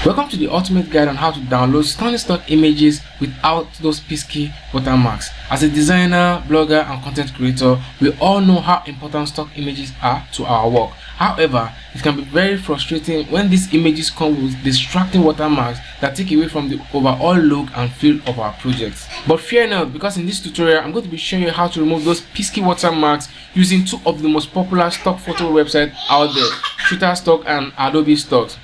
Welcome to the ultimate guide on how to download stunning stock images without those pesky watermarks. As a designer, blogger and content creator, we all know how important stock images are to our work. However, it can be very frustrating when these images come with distracting watermarks that take away from the overall look and feel of our projects. But fear not, because in this tutorial I'm going to be showing you how to remove those pesky watermarks using two of the most popular stock photo websites out there, Shutterstock and Adobe Stocks.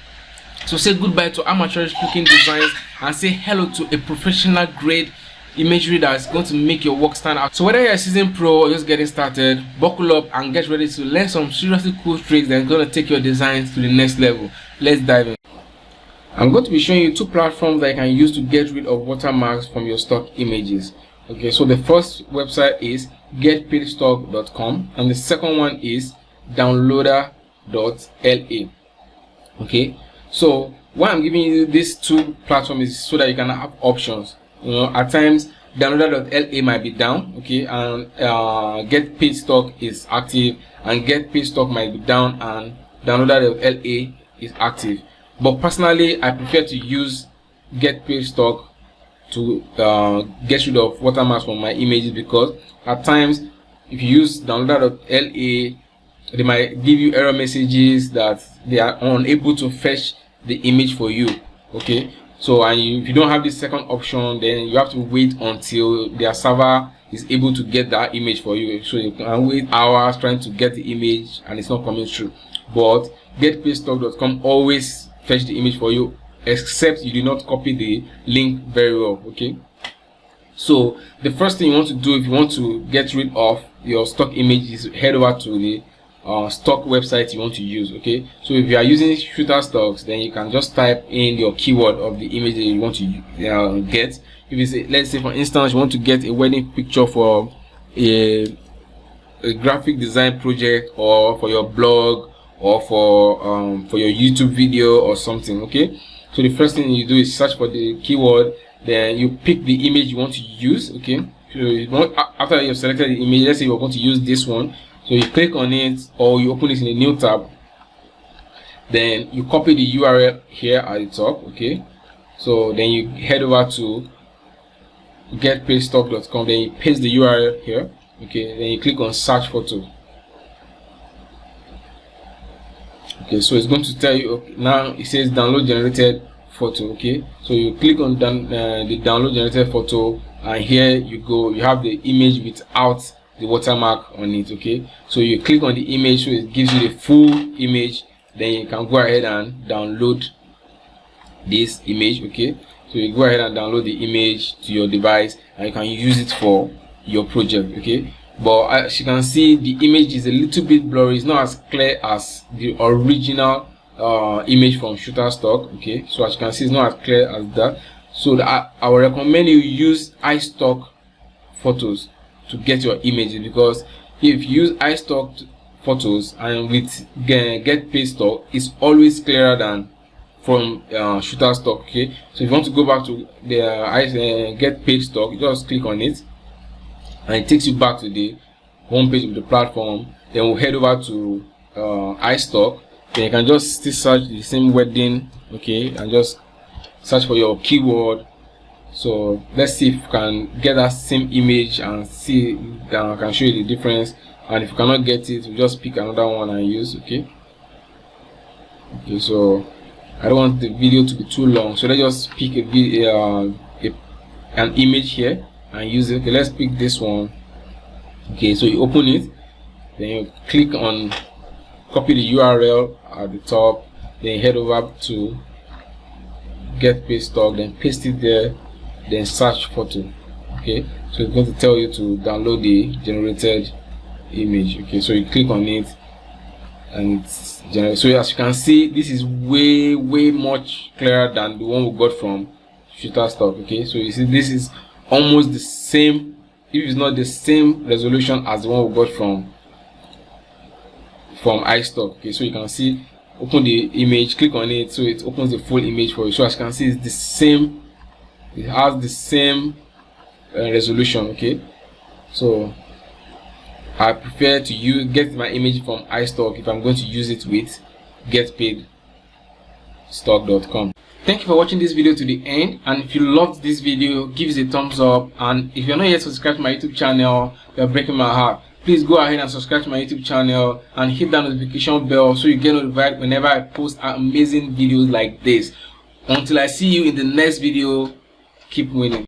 So say goodbye to amateurish looking designs and say hello to a professional grade imagery that is going to make your work stand out. So whether you're a seasoned pro or just getting started, buckle up and get ready to learn some seriously cool tricks that are going to take your designs to the next level. Let's dive in. I'm going to be showing you two platforms that you can use to get rid of watermarks from your stock images. Okay, so the first website is getpaidstock.com and the second one is downloader.la. Okay, so why I'm giving you these two platforms is so that you can have options. You know, at times downloader.la might be down, okay, and get paid stock is active, and get paid stock might be down and downloader.la is active. But personally, I prefer to use get paid stock to get rid of watermarks from my images, because at times if you use downloader.la, they might give you error messages that they are unable to fetch the image for you. Okay, so if you don't have this second option, then you have to wait until their server is able to get that image for you. So you can wait hours trying to get the image and it's not coming through. But getpaidstock.com always fetch the image for you, except you do not copy the link very well. Okay, so the first thing you want to do if you want to get rid of your stock image is head over to the stock website you want to use. Okay, so if you are using Shutterstock, then you can just type in your keyword of the image that you want to get. If it's let's say for instance you want to get a wedding picture for a graphic design project, or for your blog, or for your YouTube video or something. Okay, so the first thing you do is search for the keyword, then you pick the image you want to use. Okay, so after you've selected the image, let's say you're going to use this one, so you click on it or you open it in a new tab, then you copy the URL here at the top. Okay, so then you head over to getpaidstock.com, then you paste the URL here. Okay, then you click on search photo. Okay, so it's going to tell you, okay, now it says download generated photo. Okay, so you click on the download generated photo, and here you go, you have the image without the watermark on it. Okay, so you click on the image, so it gives you the full image, then you can go ahead and download this image. Okay, so you go ahead and download the image to your device and you can use it for your project. Okay, but as you can see, the image is a little bit blurry, it's not as clear as the original image from Shutterstock. Okay, so as you can see, it's not as clear as that. So I would recommend you use iStock photos to get your images, because if you use iStock photos and with get paid stock, it's always clearer than from Shutterstock. Okay, so if you want to go back to the get paid stock, you just click on it and it takes you back to the home page of the platform. Then we'll head over to iStock, then you can just still search the same wedding. Okay, and just search for your keyword. So let's see if you can get that same image and see that I can show you the difference. And if you cannot get it, we just pick another one and use. Okay, so I don't want the video to be too long, so let's just pick an image here and use it. Okay, let's pick this one. Okay, so you open it, then you click on copy the URL at the top, then head over to get paid stock, then paste it there, then search photo. Okay, so it's going to tell you to download the generated image. Okay, so you click on it and it's generated. So as you can see, this is way much clearer than the one we got from Shutterstock. Okay, so you see this is almost the same, if it's not the same resolution as the one we got from iStock. Okay, so you can see, open the image, click on it, so it opens the full image for you. So as you can see, it's the same, it has the same resolution. Okay, so I prefer to get my image from iStock if I'm going to use it with getpaidstock.com. Thank you for watching this video to the end, and if you loved this video, give it a thumbs up, and if you're not yet subscribed to my YouTube channel, you're breaking my heart. Please go ahead and subscribe to my YouTube channel and hit that notification bell so you get notified whenever I post amazing videos like this. Until I see you in the next video, keep winning.